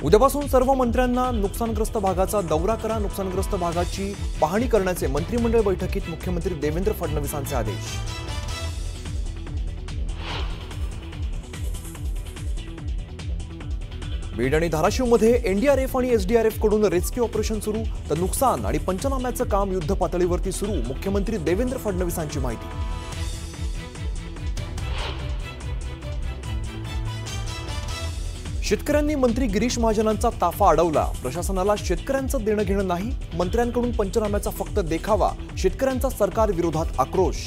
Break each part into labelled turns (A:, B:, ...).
A: उद्यापासून सर्व मंत्र्यांना नुकसानग्रस्त भागाचा दौरा करा, नुकसानग्रस्त भागाची पाहणी करण्याचे मंत्रिमंडळ बैठकीत मुख्यमंत्री देवेंद्र फडणवीसांचे आदेश। बीड आणि धाराशिवमध्ये एनडीआरएफ आणि एसडीआरएफ कडून रेस्क्यू ऑपरेशन सुरू, तर नुकसान आणि पंचनाम्याचं काम युद्ध पातळीवरती सुरू, मुख्यमंत्री देवेंद्र फडणवीसांची माहिती। शेतकऱ्यांनी मंत्री गिरीश महाजनांचा ताफा अडवला, प्रशासनाला शेतकऱ्यांचं देणं घेणं नाही, मंत्र्यांकडून पंचनाम्याचा फक्त देखावा, शेतकऱ्यांचा सरकार विरोधात आक्रोश।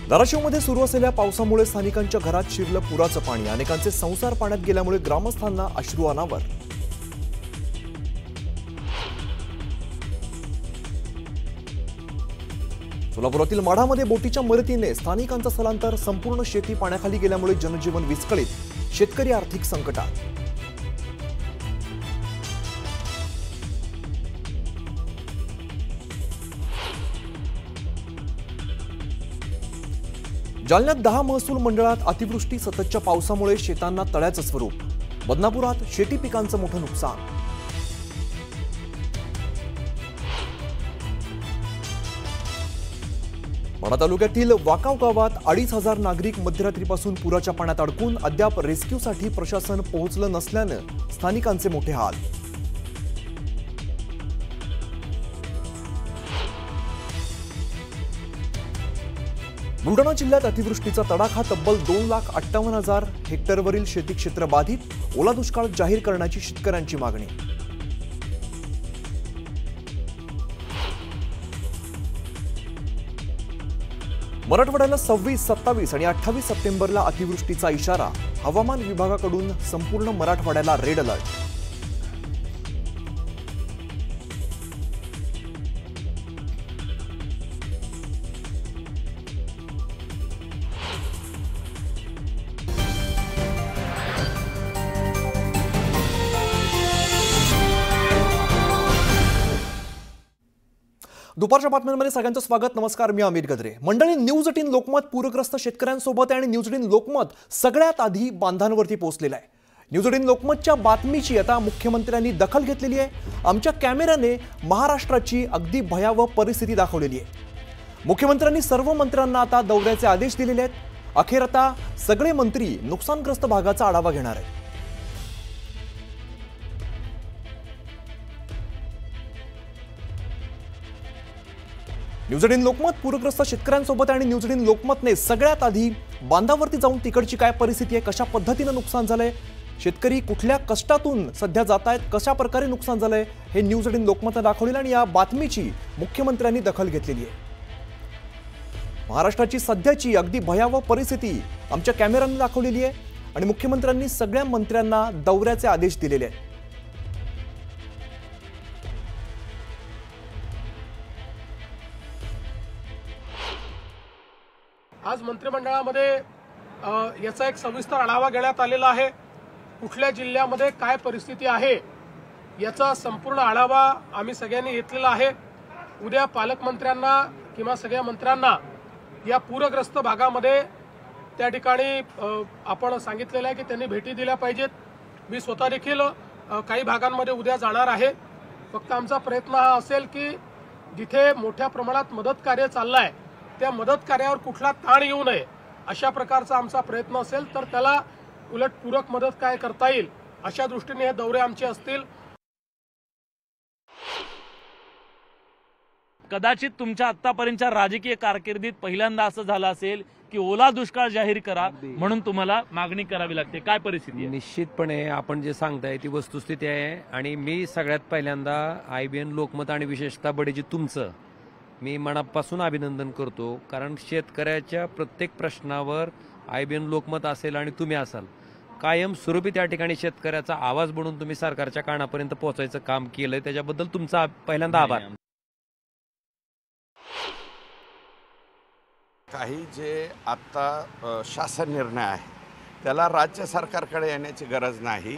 A: धाराशिवमध्ये सुरू असलेल्या पावसामुळे स्थानिकांच्या घरात शिरलं पुराचं पाणी, अनेकांचे संसार पाण्यात गेल्यामुळे ग्रामस्थांना अश्रू अनावर। सोलापुरातील माढामध्ये बोटीच्या मदतीने स्थानिकांचं स्थलांतर, संपूर्ण शेती पाण्याखाली गेल्यामुळे जनजीवन विस्कळीत, शेतकरी आर्थिक संकटात। जालन्यात 10 महसूल मंडळात अतिवृष्टी, सततच्या पावसामुळे शेतांना तळ्याचं स्वरूप, बदनापुरात शेती पिकांचं मोठं नुकसान। माढा तालुक्यातील वाकाव गावात 2,500 नागरिक मध्यरात्रीपासून पुराच्या पाण्यात अडकून, अद्याप रेस्क्यूसाठी प्रशासन पोहोचलं नसल्यानं स्थानिकांचे मोठे हाल। बुलढाणा जिल्ह्यात अतिवृष्टीचा तडाखा, तब्बल 2,58,000 हेक्टरवरील शेती क्षेत्र बाधित, ओला दुष्काळ जाहीर करण्याची शेतकऱ्यांची मागणी। मराठवाड्याला 26, 27 आणि 28 सप्टेंबरला अतिवृष्टीचा इशारा, हवामान विभागाकडून संपूर्ण मराठवाड्याला रेड अलर्ट। दुपारच्या बातम्यांमध्ये सगळ्यांचं स्वागत। नमस्कार, मी अमित गद्रे। मंडळी, न्यूज 18 लोकमत पूरग्रस्त शेतकऱ्यांसोबत आहे आणि न्यूज 18 लोकमत सगळ्यात आधी बांधांवरती पोहोचलेला आहे। न्यूज 18 लोकमतच्या बातमीची आता मुख्यमंत्र्यांनी दखल घेतलेली आहे। आमच्या कॅमेऱ्याने महाराष्ट्राची अगदी भयावह परिस्थिती दाखवलेली आहे। मुख्यमंत्र्यांनी सर्व मंत्र्यांना आता दौऱ्याचे आदेश दिलेले आहेत। अखेर आता सगळे मंत्री नुकसानग्रस्त भागाचा आढावा घेणार आहेत। न्यूज 18 लोकमत पूरग्रस्त शेतकऱ्यांसोबत आणि न्यूज 18 लोकमतने सगळ्यात आधी बांधावरती जाऊन तिकडची काय परिस्थिती आहे, कशा पद्धतीने नुकसान झालंय, शेतकरी कुठल्या कष्टातून सध्या जात आहेत, कशा प्रकारे नुकसान झालंय, हे न्यूज 18 लोकमतने दाखवलेलं आणि या बातमीची मुख्यमंत्र्यांनी दखल घेतलेली आहे। महाराष्ट्राची सध्याची अगदी भयावह परिस्थिती आमच्या कॅमेऱ्याने दाखवलेली आहे आणि मुख्यमंत्र्यांनी सगळ्या मंत्र्यांना दौऱ्याचे आदेश दिलेले आहेत।
B: आज मंत्रिमंडळामध्ये याचा एक सविस्तर आढावा घेण्यात आलेला आहे। कुठल्या जिल्ह्यामध्ये काय परिस्थिती आहे याचा संपूर्ण आढावा आम्ही सगळ्यांनी घेतलेला आहे। उद्या पालकमंत्र्यांना किंवा सगळ्या मंत्र्यांना या पूरग्रस्त भागामध्ये त्या ठिकाणी आपण सांगितलेलं आहे की त्यांनी भेटी दिल्या पाहिजेत। मी स्वतः देखील काही भागांमध्ये उद्या जाणार आहे। फक्त आमचा प्रयत्न हा असेल की जिथे मोठ्या प्रमाणात मदत कार्य चाललंय त्या मदत कार्यावर कुठला ताण येऊ नये अशा प्रकारचा आमचा प्रयत्न असेल, तर त्याला उलट पूरक मदत काय करता येईल अशा दृष्टीने हे दौरे आमचे असतील।
C: कदाचित तुमच्या आतापर्यंतच्या राजकीय कारकिर्दीत पहिल्यांदा असं झालं असेल की ओला दुष्काळ जाहीर करा म्हणून तुम्हाला मागणी करावी लागते, काय परिस्थिती आहे?
D: निश्चितपणे आपण जे सांगताय ती वस्तुस्थिती आहे आणि मी सगळ्यात पहिल्यांदा IBN लोकमत आणि विशेषतः बडेजी तुमचं मी मनापासून अभिनंदन करतो, कारण शेतकऱ्याच्या प्रत्येक प्रश्नावर IBN लोकमत असेल आणि तुम्ही असाल कायमस्वरूपी त्या ठिकाणी शेतकऱ्याचा आवाज बनून तुम्ही सरकारच्या कानापर्यंत पोहोचायचं काम केलंय, त्याच्याबद्दल तुमचा पहिल्यांदा आभार।
E: काही जे आता शासन निर्णय आहे त्याला राज्य सरकारकडे येण्याची गरज नाही।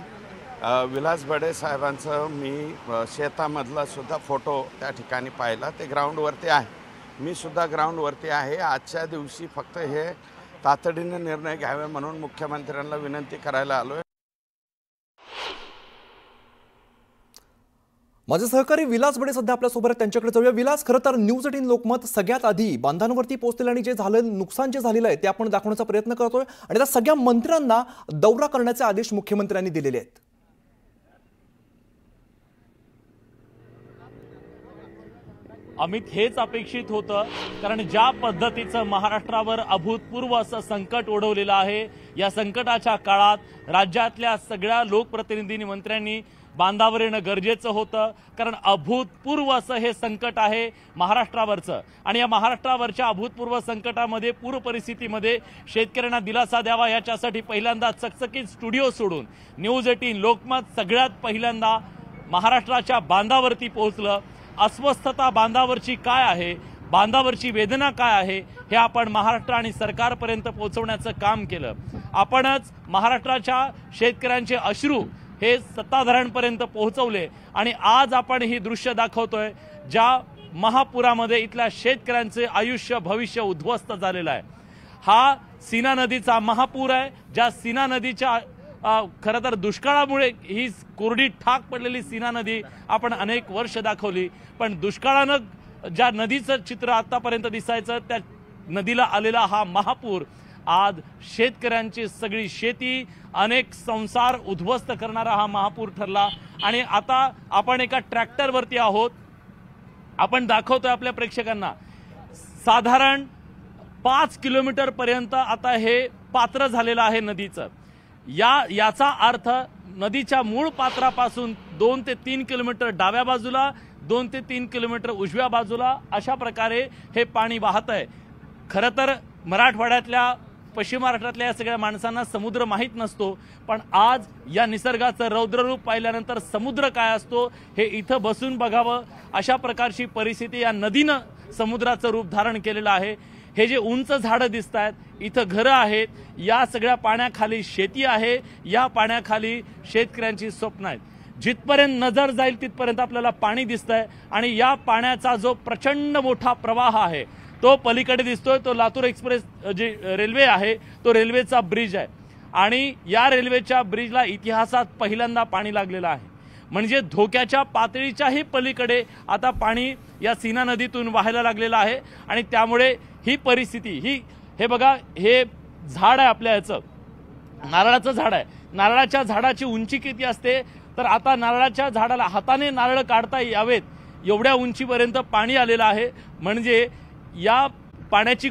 E: विलास बडे साहेबांचं मी शेतामधला सुद्धा फोटो त्या ठिकाणी पाहिला, ते ग्राउंडवरती आहे, मी सुद्धा ग्राउंडवरती आहे। आजच्या दिवशी फक्त हे तातडीने निर्णय घ्यावे म्हणून मुख्यमंत्र्यांना विनंती करायला आलोय.
A: माझे सहकारी विलास बडे सध्या आपल्यासोबत आहेत, त्यांच्याकडे जाऊया. विलास, खरं तर न्यूज 18 लोकमत सगळ्यात आधी बांधांवरती पोहोचलेलं आणि जे झालं नुकसान जे झालेलं आहे ते आपण दाखवण्याचा प्रयत्न करतोय आणि त्या सगळ्या मंत्र्यांना दौरा करण्याचे आदेश मुख्यमंत्र्यांनी दिलेले आहेत.
C: अमित, हेच अपेक्षित होतं, कारण ज्या पद्धतीचं महाराष्ट्रावर अभूतपूर्व असं संकट ओढवलेलं आहे, या संकटाच्या काळात राज्यातल्या सगळ्या लोकप्रतिनिधी मंत्र्यांनी बांधावर येणं गरजेचं होतं, कारण अभूतपूर्व असं हे संकट आहे महाराष्ट्रावरचं. आणि या महाराष्ट्रावरच्या अभूतपूर्व संकटामध्ये, पूर परिस्थितीमध्ये शेतकऱ्यांना दिलासा द्यावा याच्यासाठी पहिल्यांदा चकचकीत स्टुडिओ सोडून न्यूज 18 लोकमत सगळ्यात पहिल्यांदा महाराष्ट्राच्या बांधावरती पोहोचलं. अस्वस्थता बांधावरची काय आहे, बांधावरची वेदना काय आहे, हे आपण महाराष्ट्र आणि सरकारपर्यंत पोहोचवण्याचं काम केलं. आपणच महाराष्ट्राच्या शेतकऱ्यांचे अश्रू हे सत्ताधाऱ्यांपर्यंत पोहोचवले आणि आज आपण ही दृश्य दाखवतोय ज्या महापुरामध्ये इथल्या शेतकऱ्यांचे आयुष्य भविष्य उद्ध्वस्त झालेलं आहे. हा सीना नदीचा महापूर आहे, ज्या सीना नदीच्या खरं तर दुष्काळामुळे ही कोरडी ठाक पडलेली सीना नदी आपण अनेक वर्ष दाखवली, पण दुष्काळानं ज्या नदीचं चित्र आतापर्यंत दिसायचं त्या नदीला आलेला हा महापूर आज शेतकऱ्यांची सगळी शेती, अनेक संसार उद्ध्वस्त करणारा हा महापूर ठरला. आणि आता आपण एका ट्रॅक्टरवरती आहोत. आपण दाखवतोय आपल्या प्रेक्षकांना साधारण 5 किलोमीटर पर्यंत आता हे पात्र झालेलं आहे नदीचं. याचा अर्थ नदीच्या मूळ पात्रापासून 2 ते 3 किलोमीटर डाव्या बाजूला, 2 ते 3 किलोमीटर उजव्या बाजूला अशा प्रकारे हे पाणी वाहत आहे. खरं तर मराठवाड्यातल्या, पश्चिम महाराष्ट्रातल्या या सगळ्या माणसांना समुद्र माहीत नसतो, पण आज या निसर्गाचं रौद्ररूप पाहिल्यानंतर समुद्र काय असतो हे इथं बसून बघावं अशा प्रकारची परिस्थिती या नदीनं समुद्राचं रूप धारण केलेलं आहे. हे जे उंच झाडं दिसत आहेत, इथं घरं आहेत, या सगळ्या पाण्याखाली शेती आहे, या पाण्याखाली शेतकऱ्यांची स्वप्न आहेत. जिथपर्यंत नजर जाईल तिथपर्यंत आपल्याला पाणी दिसतंय आणि या पाण्याचा जो प्रचंड मोठा प्रवाह आहे तो पलीकडे दिसतोय. तो लातूर एक्सप्रेस जी रेल्वे आहे तो रेल्वेचा ब्रिज आहे आणि या रेल्वेच्या ब्रिजला इतिहासात पहिल्यांदा पाणी लागलेलं आहे. म्हणजे धोक्याच्या पातळीच्याही पलीकडे आता पाणी या सीना नदीतून वाहायला लागलेलं आहे आणि त्यामुळे ही परिस्थिती हे बघा, हे झाड आहे आपल्या याचं नारळाचं झाड आहे. नारळाच्या झाडाची उंची किती असते तर आता नारळाच्या झाडाला हाताने नारळ काढता यावेत एवढ्या उंचीपर्यंत पाणी आलेलं आहे. म्हणजे या पाण्याची